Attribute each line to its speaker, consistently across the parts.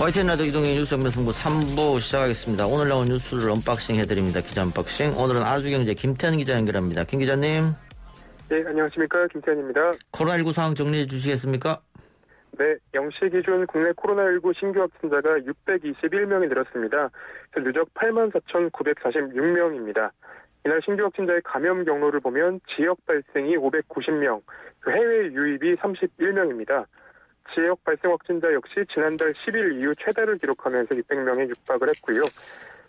Speaker 1: YTN 라디오 이동의 뉴스 정면승부 3부 시작하겠습니다. 오늘 나온 뉴스를 언박싱 해드립니다. 기자 언박싱. 오늘은 아주경제 김태현 기자 연결합니다. 김 기자님.
Speaker 2: 네, 안녕하십니까. 김태현입니다.
Speaker 1: 코로나19 상황 정리해 주시겠습니까?
Speaker 2: 네, 0시 기준 국내 코로나19 신규 확진자가 621명이 늘었습니다. 누적 84,946명입니다. 이날 신규 확진자의 감염 경로를 보면 지역 발생이 590명, 해외 유입이 31명입니다. 지역 발생 확진자 역시 지난달 10일 이후 최다를 기록하면서 600명에 육박을 했고요.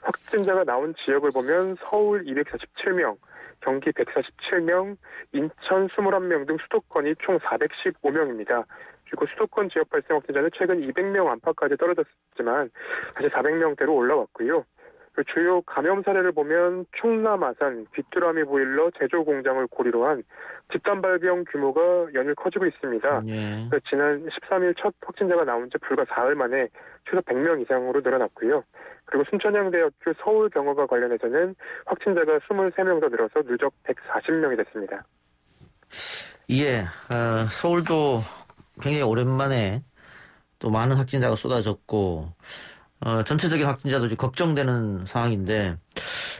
Speaker 2: 확진자가 나온 지역을 보면 서울 247명, 경기 147명, 인천 21명 등 수도권이 총 415명입니다. 그리고 수도권 지역 발생 확진자는 최근 200명 안팎까지 떨어졌지만 다시 400명대로 올라왔고요. 주요 감염 사례를 보면 충남 아산 귀뚜라미 보일러 제조 공장을 고리로 한 집단 발병 규모가 연일 커지고 있습니다.
Speaker 1: 예.
Speaker 2: 지난 13일 첫 확진자가 나온 지 불과 4일 만에 최소 100명 이상으로 늘어났고요. 그리고 순천향대학교 서울병원과 관련해서는 확진자가 23명 더 늘어서 누적 140명이 됐습니다.
Speaker 1: 예, 서울도 굉장히 오랜만에 또 많은 확진자가 쏟아졌고 전체적인 확진자도 좀 걱정되는 상황인데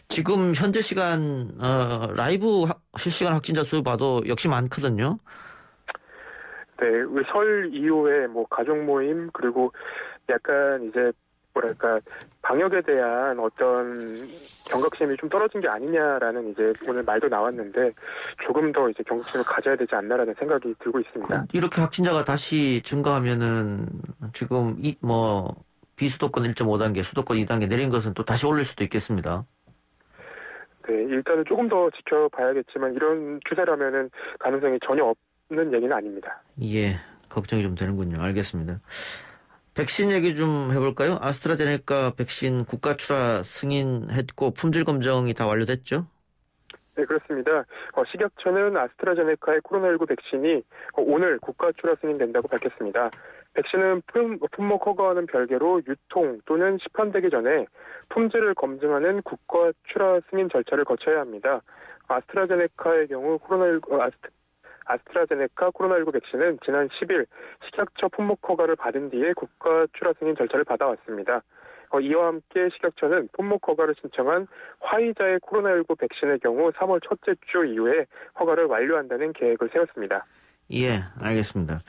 Speaker 1: 지금 현재 시간 라이브 실시간 확진자 수 봐도 역시 많거든요.
Speaker 2: 네, 설 이후에 가족 모임 그리고 약간 이제 뭐랄까 방역에 대한 어떤 경각심이 좀 떨어진 게 아니냐라는 이제 오늘 말도 나왔는데 조금 더 이제 경각심을 가져야 되지 않나라는 생각이 들고 있습니다.
Speaker 1: 이렇게 확진자가 다시 증가하면은 지금 비수도권 1.5단계, 수도권 2단계 내린 것은 또 다시 올릴 수도 있겠습니다.
Speaker 2: 네, 일단은 조금 더 지켜봐야겠지만 이런 추세라면은 가능성이 전혀 없는 얘기는 아닙니다.
Speaker 1: 예, 걱정이 좀 되는군요. 알겠습니다. 백신 얘기 좀 해볼까요? 아스트라제네카 백신 국가 출하 승인했고 품질 검정이 다 완료됐죠?
Speaker 2: 네, 그렇습니다. 식약처는 아스트라제네카의 코로나19 백신이 오늘 국가 출하 승인된다고 밝혔습니다. 백신은 품목 허가와는 별개로 유통 또는 시판되기 전에 품질을 검증하는 국가 출하 승인 절차를 거쳐야 합니다. 아스트라제네카의 경우 아스트라제네카 코로나19 백신은 지난 10일 식약처 품목 허가를 받은 뒤에 국가 출하 승인 절차를 받아왔습니다. 이와 함께 식약처는 품목 허가를 신청한 화이자의 코로나19 백신의 경우 3월 첫째 주 이후에 허가를 완료한다는 계획을 세웠습니다.
Speaker 1: 예, 알겠습니다.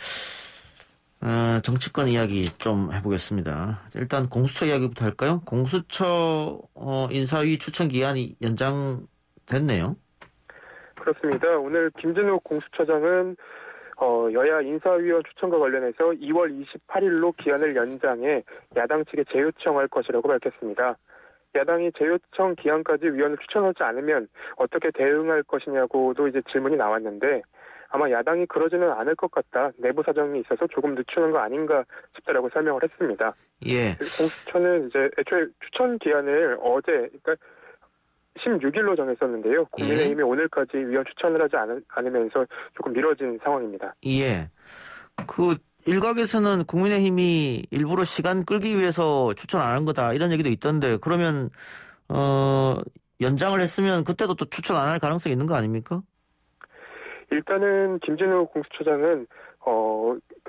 Speaker 1: 정치권 이야기 좀 해보겠습니다. 일단 공수처 이야기부터 할까요? 공수처 인사위 추천 기한이 연장됐네요.
Speaker 2: 그렇습니다. 오늘 김진욱 공수처장은 여야 인사위원 추천과 관련해서 2월 28일로 기한을 연장해 야당 측에 재요청할 것이라고 밝혔습니다. 야당이 재요청 기한까지 위원을 추천하지 않으면 어떻게 대응할 것이냐고도 이제 질문이 나왔는데 아마 야당이 그러지는 않을 것 같다. 내부 사정이 있어서 조금 늦추는 거 아닌가 싶다라고 설명을 했습니다.
Speaker 1: 예.
Speaker 2: 공수처는 이제 애초에 추천 기한을 어제, 그러니까 16일로 정했었는데요. 국민의힘이 오늘까지 위원 추천을 하지 않으면서 조금 미뤄진 상황입니다.
Speaker 1: 예. 일각에서는 국민의힘이 일부러 시간 끌기 위해서 추천 안 한 거다 이런 얘기도 있던데 그러면 연장을 했으면 그때도 또 추천 안 할 가능성이 있는 거 아닙니까?
Speaker 2: 일단은 김진우 공수처장은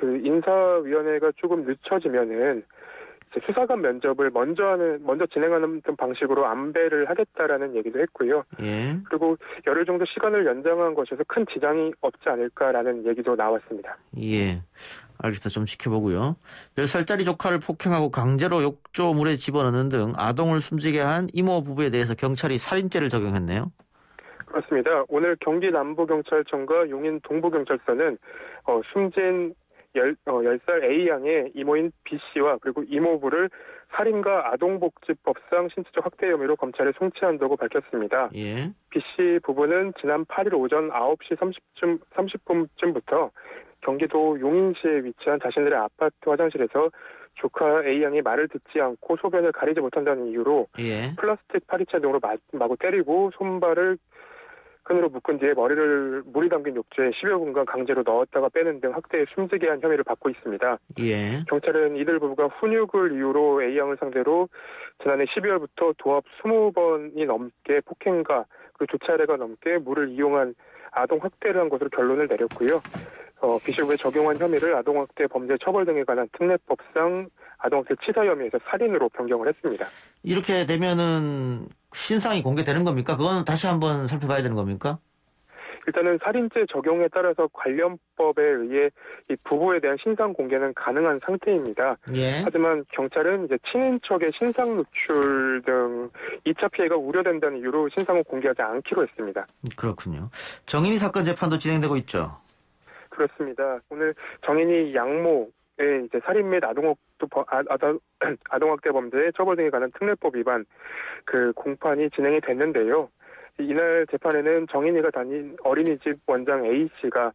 Speaker 2: 인사위원회가 조금 늦춰지면은 수사관 면접을 먼저 진행하는 방식으로 안배를 하겠다라는 얘기도 했고요.
Speaker 1: 예.
Speaker 2: 그리고 열흘 정도 시간을 연장한 것에서 큰 지장이 없지 않을까라는 얘기도 나왔습니다.
Speaker 1: 예. 알겠습니다. 좀 지켜보고요. 10살짜리 조카를 폭행하고 강제로 욕조물에 집어넣는 등 아동을 숨지게 한 이모 부부에 대해서 경찰이 살인죄를 적용했네요. 그렇습니다.
Speaker 2: 오늘 경기 남부경찰청과 용인 동부경찰서는 숨진 10살 A양의 이모인 B씨와 그리고 이모부를 살인과 아동복지법상 신체적 학대 혐의로 검찰에 송치한다고 밝혔습니다.
Speaker 1: 예.
Speaker 2: B씨 부부는 지난 8일 오전 9시 30분쯤부터 경기도 용인시에 위치한 자신들의 아파트 화장실에서 조카 A양이 말을 듣지 않고 소변을 가리지 못한다는 이유로 플라스틱 파리채 등으로 마구 때리고 손발을 끈으로 묶은 뒤에 머리를 물이 담긴 욕조에 10여 분간 강제로 넣었다가 빼는 등 학대에 숨지게 한 혐의를 받고 있습니다.
Speaker 1: 예.
Speaker 2: 경찰은 이들 부부가 훈육을 이유로 A양을 상대로 지난해 12월부터 도합 20번이 넘게 폭행과 그리고 두 차례가 넘게 물을 이용한 아동 학대를 한 것으로 결론을 내렸고요. 비실부에 적용한 혐의를 아동학대 범죄 처벌 등에 관한 특례법상 아동학대 치사 혐의에서 살인으로 변경을 했습니다.
Speaker 1: 이렇게 되면은 신상이 공개되는 겁니까? 그거는 다시 한번 살펴봐야 되는 겁니까?
Speaker 2: 일단은 살인죄 적용에 따라서 관련법에 의해 이 부부에 대한 신상 공개는 가능한 상태입니다.
Speaker 1: 예.
Speaker 2: 하지만 경찰은 이제 친인척의 신상 노출 등 2차 피해가 우려된다는 이유로 신상을 공개하지 않기로 했습니다.
Speaker 1: 그렇군요. 정인이 사건 재판도 진행되고 있죠.
Speaker 2: 그렇습니다. 오늘 정인이 양모의 이제 살인 및 아동학대 범죄 처벌 등에 관한 특례법 위반 그 공판이 진행이 됐는데요. 이날 재판에는 정인이가 다닌 어린이집 원장 A 씨가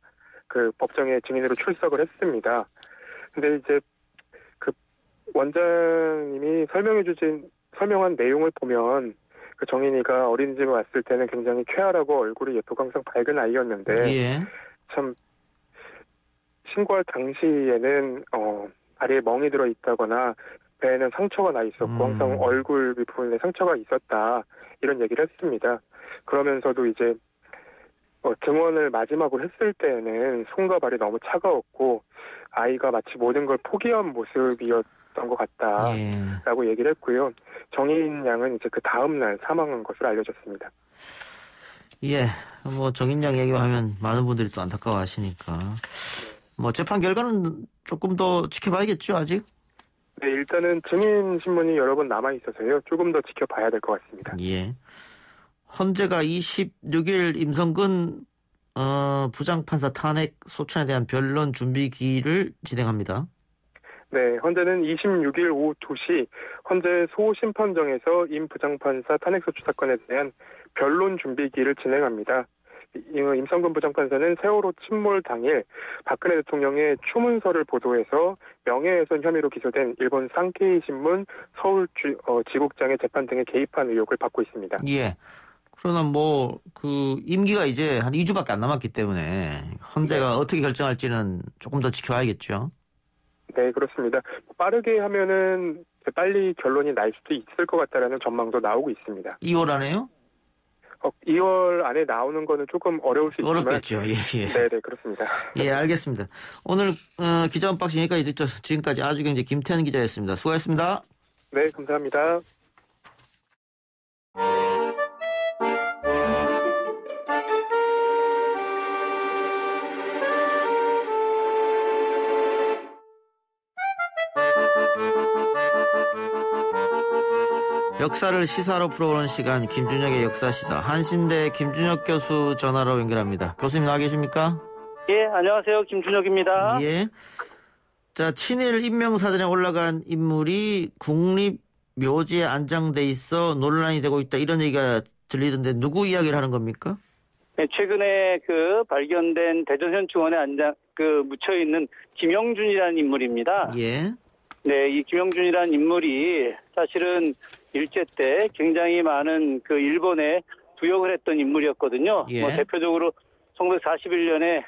Speaker 2: 그 법정에 증인으로 출석을 했습니다. 근데 이제 그 원장님이 설명한 내용을 보면 그 정인이가 어린이집에 왔을 때는 굉장히 쾌활하고 얼굴이 예쁘고 항상 밝은 아이였는데
Speaker 1: 예.
Speaker 2: 참 신고할 당시에는 다리에 멍이 들어 있다거나 배에는 상처가 나 있었고 항상 얼굴 부분에 상처가 있었다 이런 얘기를 했습니다. 그러면서도 이제 등원을 마지막으로 했을 때는 손과 발이 너무 차가웠고 아이가 마치 모든 걸 포기한 모습이었던 것 같다라고 얘기를 했고요. 정인 양은 이제 그 다음 날 사망한 것으로 알려졌습니다.
Speaker 1: 예, 뭐 정인 양 얘기만 하면 많은 분들이 또 안타까워하시니까 뭐 재판 결과는 조금 더 지켜봐야겠죠, 아직?
Speaker 2: 네, 일단은 증인 신문이 여러 번 남아 있어서요. 조금 더 지켜봐야 될 것 같습니다.
Speaker 1: 예. 헌재가 26일 임성근 부장판사 탄핵 소추안에 대한 변론 준비 기일을 진행합니다.
Speaker 2: 네, 헌재는 26일 오후 2시 헌재 소심판정에서 임 부장판사 탄핵소추 사건에 대한 변론 준비기를 진행합니다. 임성근 부장판사는 세월호 침몰 당일 박근혜 대통령의 추문서를 보도해서 명예훼손 혐의로 기소된 일본 산케이 신문 서울 지국장의 재판 등에 개입한 의혹을 받고 있습니다.
Speaker 1: 예. 그러나 뭐 그 임기가 이제 한 2주밖에 안 남았기 때문에 헌재가 어떻게 결정할지는 조금 더 지켜봐야겠죠.
Speaker 2: 네, 그렇습니다. 빠르게 하면은 빨리 결론이 날 수도 있을 것 같다라는 전망도 나오고 있습니다.
Speaker 1: 2월 안에요?
Speaker 2: 2월 안에 나오는 거는 조금 어려울 수 있지만
Speaker 1: 어렵겠죠. 예, 예.
Speaker 2: 네, 그렇습니다.
Speaker 1: 예, 알겠습니다. 오늘 기자 언박싱 여기까지 듣죠. 지금까지 아주경제 김태현 기자였습니다. 수고하셨습니다.
Speaker 2: 네, 감사합니다.
Speaker 1: 역사를 시사로 풀어보는 시간 김준혁의 역사시사 한신대 김준혁 교수 전화로 연결합니다. 교수님 나와 계십니까?
Speaker 3: 예, 안녕하세요. 김준혁입니다.
Speaker 1: 예. 자, 친일 인명사전에 올라간 인물이 국립묘지에 안장돼 있어 논란이 되고 있다 이런 얘기가 들리던데 누구 이야기를 하는 겁니까?
Speaker 3: 네, 최근에 발견된 대전현충원에 묻혀 있는 김영준이라는 인물입니다.
Speaker 1: 예.
Speaker 3: 네, 이 김영준이라는 인물이 사실은 일제 때 굉장히 많은 일본에 부역을 했던 인물이었거든요.
Speaker 1: 예.
Speaker 3: 대표적으로 1941년에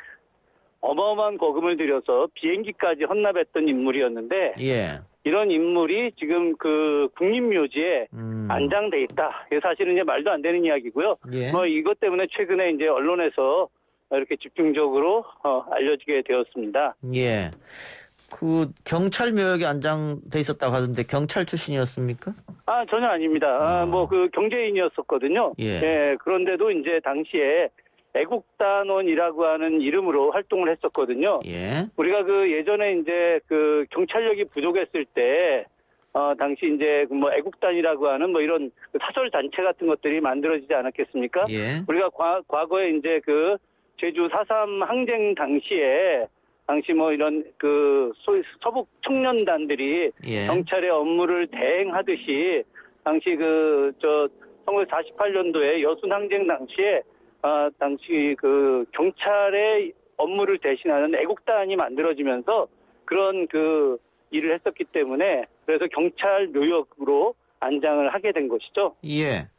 Speaker 3: 어마어마한 거금을 들여서 비행기까지 헌납했던 인물이었는데,
Speaker 1: 예.
Speaker 3: 이런 인물이 지금 국립묘지에 안장돼 있다. 이게 사실은 이제 말도 안 되는 이야기고요.
Speaker 1: 예.
Speaker 3: 이것 때문에 최근에 이제 언론에서 이렇게 집중적으로 알려지게 되었습니다.
Speaker 1: 예. 경찰 묘역에 안장돼 있었다고 하던데 경찰 출신이었습니까?
Speaker 3: 전혀 아닙니다. 경제인이었었거든요.
Speaker 1: 예.
Speaker 3: 그런데도 이제 당시에 애국단원이라고 하는 이름으로 활동을 했었거든요.
Speaker 1: 예.
Speaker 3: 우리가 예전에 이제 경찰력이 부족했을 때, 당시 이제 애국단이라고 하는 이런 사설 단체 같은 것들이 만들어지지 않았겠습니까?
Speaker 1: 예.
Speaker 3: 우리가 과거에 이제 제주 4.3 항쟁 당시에 이런 소위 서북 청년단들이
Speaker 1: 예.
Speaker 3: 경찰의 업무를 대행하듯이 당시 1948년도에 여순 항쟁 당시에 당시 경찰의 업무를 대신하는 애국단이 만들어지면서 그런 일을 했었기 때문에 그래서 경찰 묘역으로 안장을 하게 된 것이죠.
Speaker 1: 예.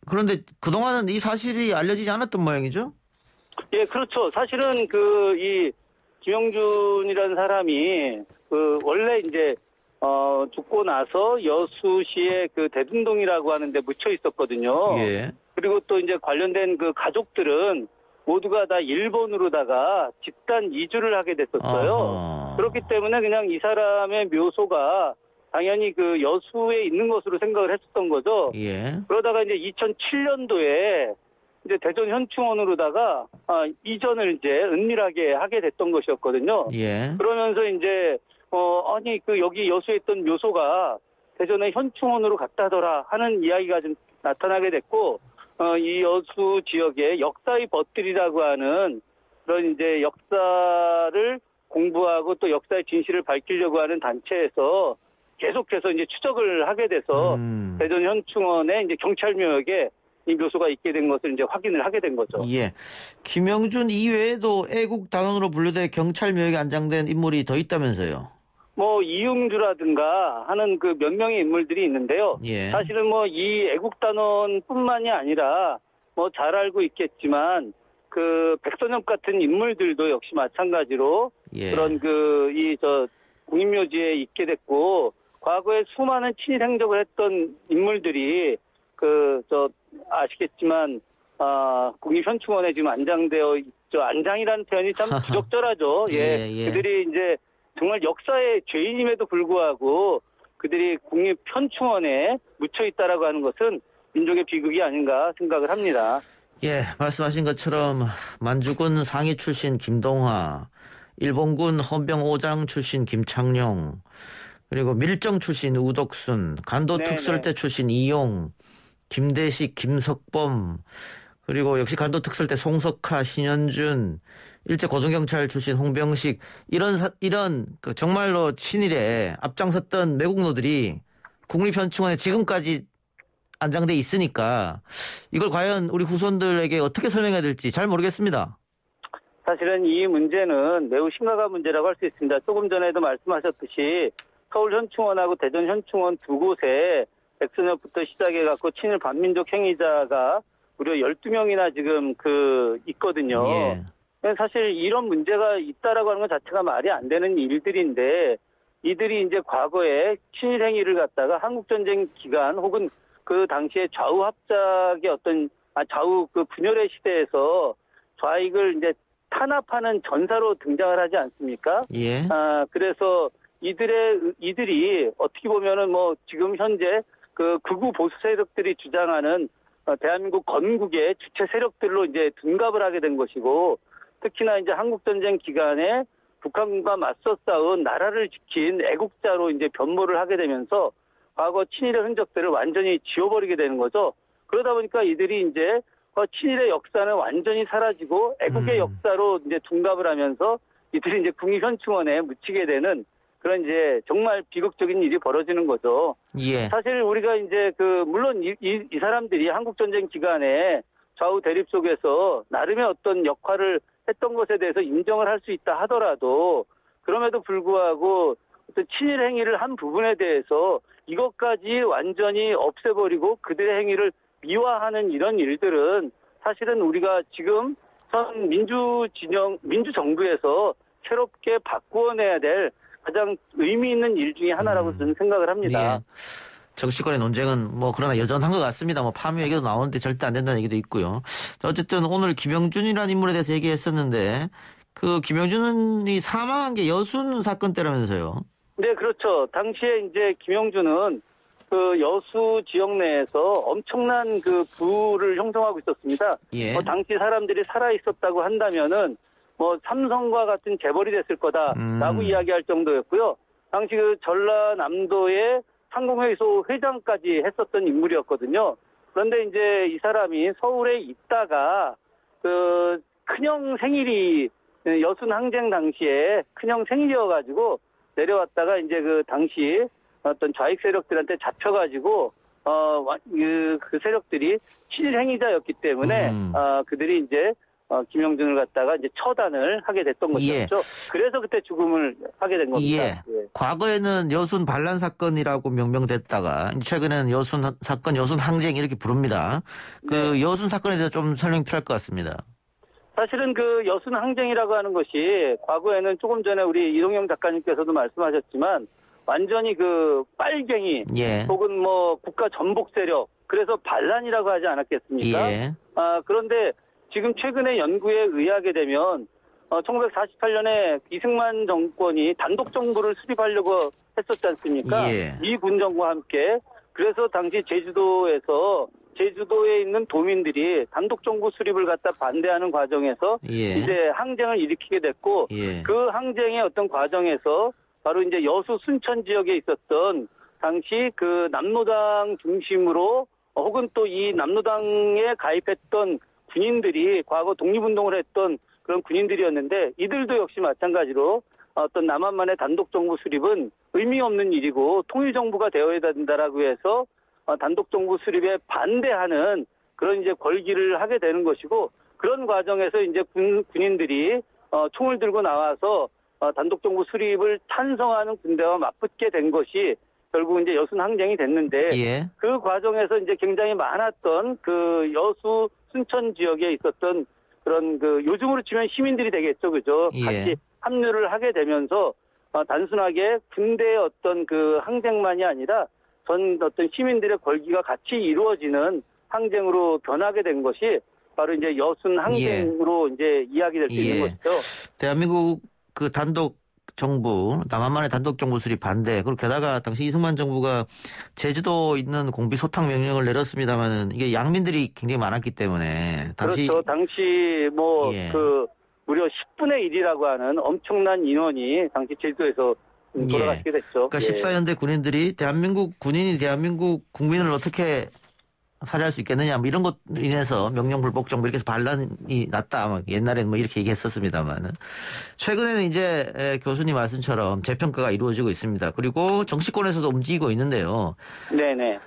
Speaker 1: 그런데 그동안은 이 사실이 알려지지 않았던 모양이죠?
Speaker 3: 예, 그렇죠. 사실은 이 김영준이라는 사람이 원래 이제 죽고 나서 여수시의 대등동이라고 하는데 묻혀 있었거든요.
Speaker 1: 예.
Speaker 3: 그리고 또 이제 관련된 가족들은 모두가 다 일본으로다가 집단 이주를 하게 됐었어요.
Speaker 1: 어허.
Speaker 3: 그렇기 때문에 그냥 이 사람의 묘소가 당연히 그 여수에 있는 것으로 생각을 했었던 거죠.
Speaker 1: 예.
Speaker 3: 그러다가 이제 2007년도에 이제 대전 현충원으로다가 이전을 이제 은밀하게 하게 됐던 것이었거든요.
Speaker 1: 예.
Speaker 3: 그러면서 이제 아니 그 여기 여수에 있던 묘소가 대전의 현충원으로 갔다더라 하는 이야기가 좀 나타나게 됐고 이 여수 지역의 역사의 벗들이라고 하는 그런 이제 역사를 공부하고 또 역사의 진실을 밝히려고 하는 단체에서 계속해서 이제 추적을 하게 돼서 대전 현충원에 이제 경찰묘역에 이 묘소가 있게 된 것을 이제 확인을 하게 된 거죠.
Speaker 1: 예. 김영준 이외에도 애국 단원으로 분류돼 경찰묘역에 안장된 인물이 더 있다면서요.
Speaker 3: 뭐 이응주라든가 하는 그 몇 명의 인물들이 있는데요.
Speaker 1: 예.
Speaker 3: 사실은 뭐 이 애국단원뿐만이 아니라 뭐 잘 알고 있겠지만 그 백선엽 같은 인물들도 역시 마찬가지로
Speaker 1: 예.
Speaker 3: 그런 국립묘지에 있게 됐고 과거에 수많은 친일 행적을 했던 인물들이 아시겠지만 국립현충원에 지금 안장되어 있죠. 안장이라는 표현이 참 부적절하죠. 예.
Speaker 1: 예.
Speaker 3: 그들이 이제 정말 역사의 죄인임에도 불구하고 그들이 국립현충원에 묻혀 있다라고 하는 것은 민족의 비극이 아닌가 생각을 합니다.
Speaker 1: 예, 말씀하신 것처럼 만주군 상위 출신 김동화, 일본군 헌병 5장 출신 김창룡, 그리고 밀정 출신 우덕순, 간도 특설대 출신 이용, 김대식, 김석범, 그리고 역시 간도 특설대 송석하, 신현준, 일제 고등경찰 출신 홍병식, 이런 그 정말로 친일에 앞장섰던 매국노들이 국립현충원에 지금까지 안장돼 있으니까 이걸 과연 우리 후손들에게 어떻게 설명해야 될지 잘 모르겠습니다.
Speaker 3: 사실은 이 문제는 매우 심각한 문제라고 할 수 있습니다. 조금 전에도 말씀하셨듯이 서울현충원하고 대전현충원 두 곳에 백선엽부터 시작해갖고 친일 반민족 행위자가 무려 12명이나 지금 있거든요.
Speaker 1: 예.
Speaker 3: 사실 이런 문제가 있다라고 하는 것 자체가 말이 안 되는 일들인데 이들이 이제 과거에 친일 행위를 갖다가 한국전쟁 기간 혹은 그 당시에 좌우 합작의 좌우 분열의 시대에서 좌익을 이제 탄압하는 전사로 등장을 하지 않습니까?
Speaker 1: 예.
Speaker 3: 그래서 이들이 어떻게 보면은 뭐 지금 현재 극우 보수 세력들이 주장하는 대한민국 건국의 주체 세력들로 이제 둔갑을 하게 된 것이고 특히나 이제 한국전쟁 기간에 북한과 맞서 싸운 나라를 지킨 애국자로 이제 변모를 하게 되면서 과거 친일의 흔적들을 완전히 지워버리게 되는 거죠. 그러다 보니까 이들이 이제 친일의 역사는 완전히 사라지고 애국의 역사로 이제 둔갑을 하면서 이들이 이제 국립현충원에 묻히게 되는 그런 이제 정말 비극적인 일이 벌어지는 거죠.
Speaker 1: 예.
Speaker 3: 사실 우리가 이제 물론 이 사람들이 한국전쟁 기간에 좌우 대립 속에서 나름의 어떤 역할을 했던 것에 대해서 인정을 할 수 있다 하더라도 그럼에도 불구하고 어떤 친일 행위를 한 부분에 대해서 이것까지 완전히 없애버리고 그들의 행위를 미화하는 이런 일들은 사실은 우리가 지금 현 민주정부에서 새롭게 바꾸어내야 될 가장 의미 있는 일 중에 하나라고 저는 생각을 합니다.
Speaker 1: 예. 정치권의 논쟁은 그러나 여전한 것 같습니다. 파묘 얘기도 나오는데 절대 안 된다는 얘기도 있고요. 어쨌든 오늘 김영준이라는 인물에 대해서 얘기했었는데 그 김영준이 사망한 게 여순 사건 때라면서요.
Speaker 3: 네, 그렇죠. 당시에 이제 김영준은 여수 지역 내에서 엄청난 부를 형성하고 있었습니다.
Speaker 1: 예.
Speaker 3: 당시 사람들이 살아 있었다고 한다면은 삼성과 같은 재벌이 됐을 거다라고 이야기할 정도였고요. 당시 전라남도의 상공회의소 회장까지 했었던 인물이었거든요. 그런데 이제 이 사람이 서울에 있다가 큰형 생일이 여순 항쟁 당시에 큰형 생일이어가지고 내려왔다가 이제 당시 어떤 좌익 세력들한테 잡혀가지고 그 세력들이 친일 행위자였기 때문에 그들이 이제 김영준을 갖다가 이제 처단을 하게 됐던 것이었죠.
Speaker 1: 예.
Speaker 3: 그래서 그때 죽음을 하게 된 겁니다.
Speaker 1: 예. 과거에는 여순 반란 사건이라고 명명됐다가 최근에는 여순 사건, 여순 항쟁 이렇게 부릅니다. 여순 사건에 대해서 좀 설명이 필요할 것 같습니다.
Speaker 3: 사실은 여순 항쟁이라고 하는 것이 과거에는 조금 전에 우리 이동영 작가님께서도 말씀하셨지만 완전히 빨갱이
Speaker 1: 예.
Speaker 3: 혹은 국가 전복 세력 그래서 반란이라고 하지 않았겠습니까?
Speaker 1: 예.
Speaker 3: 그런데 지금 최근에 연구에 의하게 되면 1948년에 이승만 정권이 단독 정부를 수립하려고 했었지 않습니까?
Speaker 1: 예.
Speaker 3: 미 군정부와 함께. 그래서 당시 제주도에 있는 도민들이 단독 정부 수립을 갖다 반대하는 과정에서
Speaker 1: 예.
Speaker 3: 이제 항쟁을 일으키게 됐고
Speaker 1: 예.
Speaker 3: 그 항쟁의 어떤 과정에서 바로 이제 여수 순천 지역에 있었던 당시 그 남로당 중심으로 혹은 또 이 남로당에 가입했던 군인들이 과거 독립운동을 했던 그런 군인들이었는데 이들도 역시 마찬가지로 어떤 남한만의 단독 정부 수립은 의미 없는 일이고 통일 정부가 되어야 된다라고 해서 단독 정부 수립에 반대하는 그런 이제 걸기를 하게 되는 것이고 그런 과정에서 이제 군인들이 총을 들고 나와서 단독 정부 수립을 찬성하는 군대와 맞붙게 된 것이 결국 이제 여순 항쟁이 됐는데
Speaker 1: 예.
Speaker 3: 그 과정에서 이제 굉장히 많았던 그 여수 순천 지역에 있었던 그런 그 요즘으로 치면 시민들이 되겠죠, 그죠?
Speaker 1: 예.
Speaker 3: 같이 합류를 하게 되면서 단순하게 군대의 어떤 그 항쟁만이 아니라 전 어떤 시민들의 걸기가 같이 이루어지는 항쟁으로 변하게 된 것이 바로 이제 여순 항쟁으로 이제 이야기될 수 있는 것이죠.
Speaker 1: 대한민국 그 단독 정부, 남한만의 단독 정부 수립 반대. 그리고 게다가 당시 이승만 정부가 제주도 있는 공비 소탕 명령을 내렸습니다만은 이게 양민들이 굉장히 많았기 때문에
Speaker 3: 그렇죠. 당시 뭐 그 무려 10분의 1이라고 하는 엄청난 인원이 당시 제주도에서 돌아가시게 됐죠.
Speaker 1: 그러니까 14연대 군인들이 대한민국 군인이 대한민국 국민을 어떻게 살해할 수 있겠느냐 뭐 이런 것 인해서 명령 불복 정부 이렇게 해서 반란이 났다. 뭐 옛날에는 뭐 이렇게 얘기했었습니다만은 최근에는 이제 교수님 말씀처럼 재평가가 이루어지고 있습니다. 그리고 정치권에서도 움직이고 있는데요.
Speaker 3: 네네.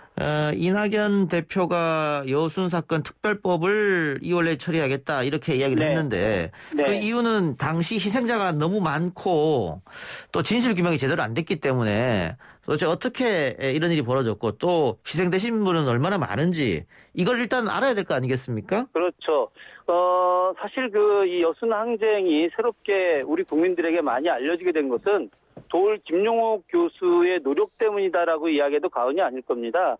Speaker 1: 이낙연 대표가 여순 사건 특별법을 2월 내에 처리하겠다 이렇게 이야기를 했는데
Speaker 3: 네.
Speaker 1: 그 이유는 당시 희생자가 너무 많고 또 진실 규명이 제대로 안 됐기 때문에 도대체 어떻게 이런 일이 벌어졌고 또 희생되신 분은 얼마나 많은지 이걸 일단 알아야 될 거 아니겠습니까?
Speaker 3: 그렇죠. 사실 이 여순 항쟁이 새롭게 우리 국민들에게 많이 알려지게 된 것은 도올 김용옥 교수의 노력 때문이다라고 이야기해도 과언이 아닐 겁니다.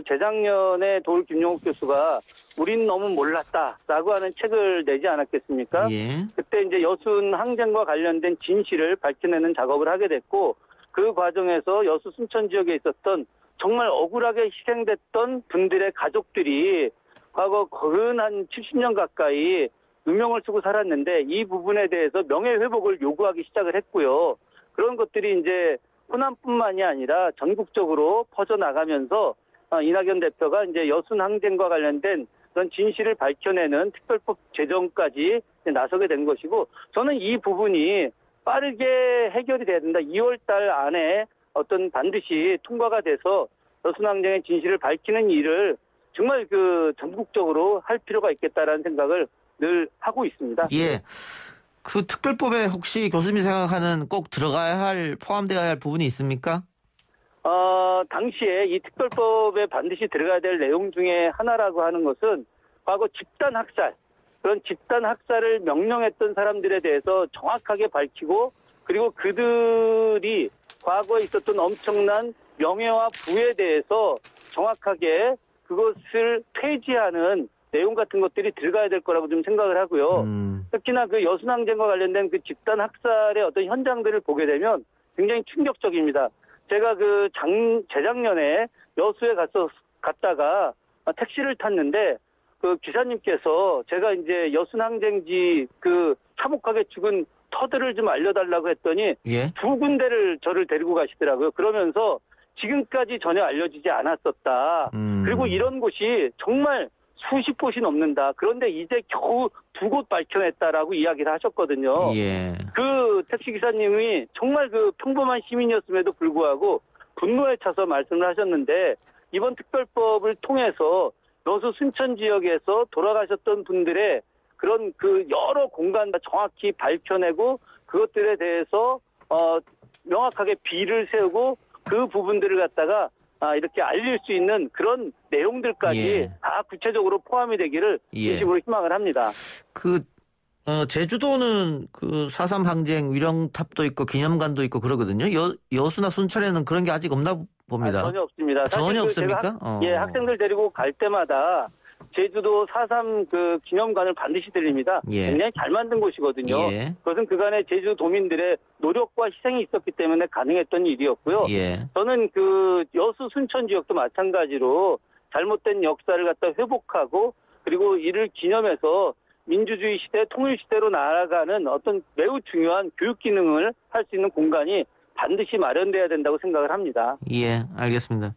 Speaker 3: 재작년에 도올 김용옥 교수가 우린 너무 몰랐다라고 하는 책을 내지 않았겠습니까?
Speaker 1: 예.
Speaker 3: 그때 이제 여순 항쟁과 관련된 진실을 밝혀내는 작업을 하게 됐고 그 과정에서 여수 순천 지역에 있었던 정말 억울하게 희생됐던 분들의 가족들이 과거 거의 한 70년 가까이 누명을 쓰고 살았는데 이 부분에 대해서 명예회복을 요구하기 시작을 했고요. 그런 것들이 이제 호남뿐만이 아니라 전국적으로 퍼져나가면서 이낙연 대표가 이제 여순 항쟁과 관련된 그런 진실을 밝혀내는 특별법 제정까지 나서게 된 것이고 저는 이 부분이 빠르게 해결이 돼야 된다. 2월 달 안에 반드시 통과가 돼서 여순 항쟁의 진실을 밝히는 일을 정말 전국적으로 할 필요가 있겠다라는 생각을 늘 하고 있습니다.
Speaker 1: 예. 그 특별법에 혹시 교수님이 생각하는 꼭 들어가야 할, 포함되어야 할 부분이 있습니까?
Speaker 3: 당시에 이 특별법에 반드시 들어가야 될 내용 중에 하나라고 하는 것은 과거 집단 학살, 그런 집단 학살을 명령했던 사람들에 대해서 정확하게 밝히고 그리고 그들이 과거에 있었던 엄청난 명예와 부에 대해서 정확하게 그것을 폐지하는 내용 같은 것들이 들어가야 될 거라고 좀 생각을 하고요. 특히나 여순 항쟁과 관련된 집단 학살의 어떤 현장들을 보게 되면 굉장히 충격적입니다. 제가 재작년에 여수에 갔다가 택시를 탔는데 기사님께서 제가 이제 여순 항쟁지 참혹하게 죽은 터들을 좀 알려달라고 했더니
Speaker 1: 예.
Speaker 3: 2군데를 저를 데리고 가시더라고요. 그러면서 지금까지 전혀 알려지지 않았었다. 그리고 이런 곳이 정말 수십 곳이 넘는다. 그런데 이제 겨우 2곳 밝혀냈다라고 이야기를 하셨거든요.
Speaker 1: 예.
Speaker 3: 택시기사님이 정말 평범한 시민이었음에도 불구하고 분노에 차서 말씀을 하셨는데 이번 특별법을 통해서 여수 순천 지역에서 돌아가셨던 분들의 그런 여러 공간을 정확히 밝혀내고 그것들에 대해서 명확하게 비를 세우고 그 부분들을 갖다가 이렇게 알릴 수 있는 그런 내용들까지 다 구체적으로 포함이 되기를 진심으로 희망을 합니다.
Speaker 1: 제주도는 4.3 항쟁 위령탑도 있고 기념관도 있고 그러거든요. 여수나 순천에는 그런 게 아직 없나 봅니다.
Speaker 3: 전혀 없습니다.
Speaker 1: 전혀 없습니까?
Speaker 3: 학생들 데리고 갈 때마다 제주도 4.3 그 기념관을 반드시 들립니다.
Speaker 1: 예.
Speaker 3: 굉장히 잘 만든 곳이거든요.
Speaker 1: 예.
Speaker 3: 그것은 그간의 제주도민들의 노력과 희생이 있었기 때문에 가능했던 일이었고요.
Speaker 1: 예.
Speaker 3: 저는 그 여수 순천 지역도 마찬가지로 잘못된 역사를 갖다 회복하고 그리고 이를 기념해서 민주주의 시대, 통일 시대로 나아가는 어떤 매우 중요한 교육 기능을 할 수 있는 공간이 반드시 마련돼야 된다고 생각을 합니다.
Speaker 1: 예, 알겠습니다.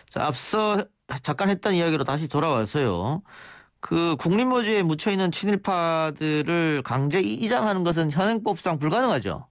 Speaker 1: 자, 앞서 잠깐 했던 이야기로 다시 돌아와서요. 그 국립묘지에 묻혀있는 친일파들을 강제 이장하는 것은 현행법상 불가능하죠?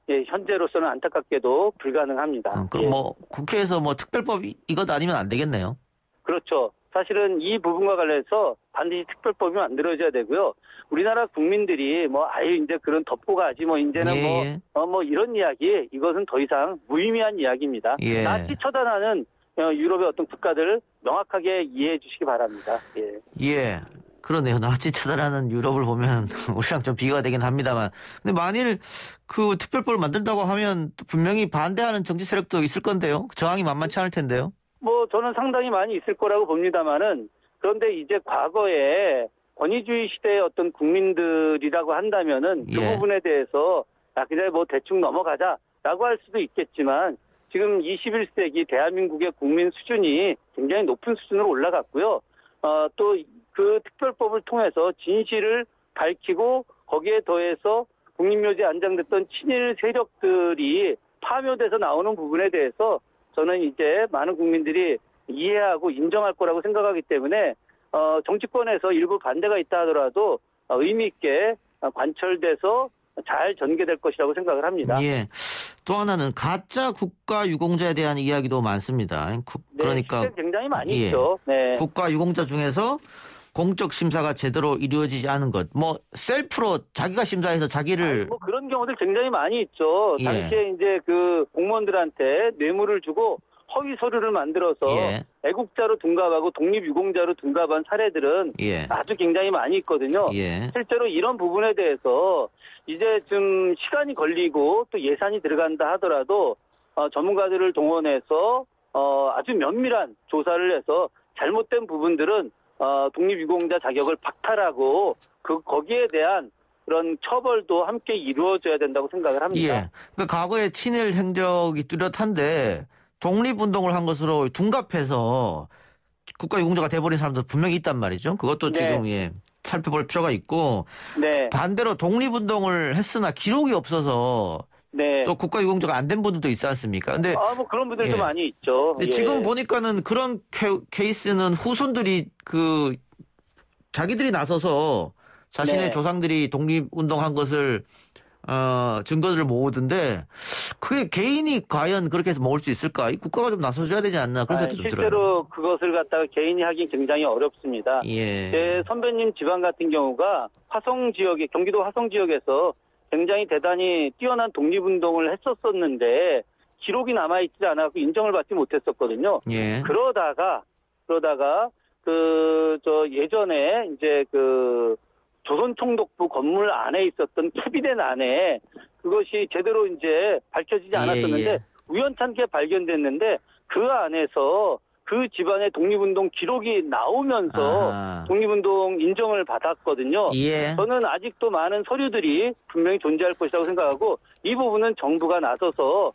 Speaker 3: 예, 현재로서는 안타깝게도 불가능합니다.
Speaker 1: 그럼
Speaker 3: 예.
Speaker 1: 뭐 국회에서 뭐 특별법 이것 아니면 안 되겠네요.
Speaker 3: 그렇죠. 사실은 이 부분과 관련해서 반드시 특별법이 만들어져야 되고요. 우리나라 국민들이 뭐 아유 이제 그런 덮고가지 뭐 이제는
Speaker 1: 예.
Speaker 3: 뭐 이런 이야기 이것은 더 이상 무의미한 이야기입니다.
Speaker 1: 예.
Speaker 3: 나치 처단하는 유럽의 어떤 국가들을 명확하게 이해해 주시기 바랍니다. 예.
Speaker 1: 예. 그러네요. 나치 처단하는 유럽을 보면 우리랑 좀 비교가 되긴 합니다만. 근데 만일 그 특별법을 만든다고 하면 분명히 반대하는 정치 세력도 있을 건데요. 저항이 만만치 않을 텐데요.
Speaker 3: 뭐 저는 상당히 많이 있을 거라고 봅니다만은 그런데 이제 과거에 권위주의 시대의 어떤 국민들이라고 한다면은 그
Speaker 1: 예.
Speaker 3: 부분에 대해서 그냥 뭐 대충 넘어가자라고 할 수도 있겠지만 지금 21세기 대한민국의 국민 수준이 굉장히 높은 수준으로 올라갔고요. 또 그 특별법을 통해서 진실을 밝히고 거기에 더해서 국립묘지에 안장됐던 친일 세력들이 파묘돼서 나오는 부분에 대해서 저는 이제 많은 국민들이 이해하고 인정할 거라고 생각하기 때문에 정치권에서 일부 반대가 있다 하더라도 의미 있게 관철돼서 잘 전개될 것이라고 생각을 합니다.
Speaker 1: 예. 또 하나는 가짜 국가 유공자에 대한 이야기도 많습니다. 그러니까
Speaker 3: 네, 굉장히 많이
Speaker 1: 예.
Speaker 3: 있죠. 네.
Speaker 1: 국가 유공자 중에서 공적 심사가 제대로 이루어지지 않은 것, 뭐 셀프로 자기가 심사해서 자기를
Speaker 3: 뭐 그런 경우들 굉장히 많이 있죠.
Speaker 1: 예.
Speaker 3: 당시에 이제 그 공무원들한테 뇌물을 주고 허위 서류를 만들어서
Speaker 1: 예.
Speaker 3: 애국자로 둔갑하고 독립유공자로 둔갑한 사례들은
Speaker 1: 예.
Speaker 3: 아주 굉장히 많이 있거든요.
Speaker 1: 예.
Speaker 3: 실제로 이런 부분에 대해서 이제 좀 시간이 걸리고 또 예산이 들어간다 하더라도 전문가들을 동원해서 아주 면밀한 조사를 해서 잘못된 부분들은 독립유공자 자격을 박탈하고 거기에 대한 그런 처벌도 함께 이루어져야 된다고 생각을 합니다.
Speaker 1: 예. 그러니까 과거에 친일 행적이 뚜렷한데 독립운동을 한 것으로 둔갑해서 국가 유공자가 돼버린 사람도 분명히 있단 말이죠. 그것도
Speaker 3: 네.
Speaker 1: 지금 살펴볼 필요가 있고
Speaker 3: 네.
Speaker 1: 반대로 독립운동을 했으나 기록이 없어서
Speaker 3: 네.
Speaker 1: 또 국가 유공자가 안 된 분들도 있지 않습니까? 근데
Speaker 3: 뭐 그런 분들도
Speaker 1: 예.
Speaker 3: 많이 있죠.
Speaker 1: 근데
Speaker 3: 예.
Speaker 1: 지금 보니까는 그런 케이스는 후손들이 자기들이 나서서 자신의
Speaker 3: 네.
Speaker 1: 조상들이 독립운동한 것을 증거들을 모으던데 그게 개인이 과연 그렇게 해서 모을 수 있을까? 이 국가가 좀 나서줘야 되지 않나 그런 생각도 좀 들어요.
Speaker 3: 실제로 그것을 갖다가 개인이 하긴 굉장히 어렵습니다.
Speaker 1: 예.
Speaker 3: 제 선배님 집안 같은 경우가 경기도 화성 지역에서 굉장히 대단히 뛰어난 독립운동을 했었었는데 기록이 남아있지 않아서 인정을 받지 못했었거든요.
Speaker 1: 예.
Speaker 3: 그러다가 예전에 이제 조선총독부 건물 안에 있었던 캐비넷 안에 그것이 제대로 이제 밝혀지지 않았었는데
Speaker 1: 예.
Speaker 3: 우연찮게 발견됐는데 그 안에서 그 집안의 독립운동 기록이 나오면서 독립운동 인정을 받았거든요.
Speaker 1: 예.
Speaker 3: 저는 아직도 많은 서류들이 분명히 존재할 것이라고 생각하고 이 부분은 정부가 나서서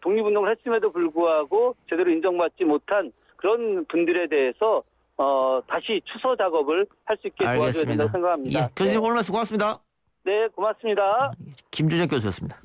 Speaker 3: 독립운동을 했음에도 불구하고 제대로 인정받지 못한 그런 분들에 대해서 다시 추서 작업을 할 수 있게 도와줘야 된다고 생각합니다.
Speaker 1: 예. 교수님 오늘 말씀 고맙습니다.
Speaker 3: 네, 고맙습니다.
Speaker 1: 김준혁 교수였습니다.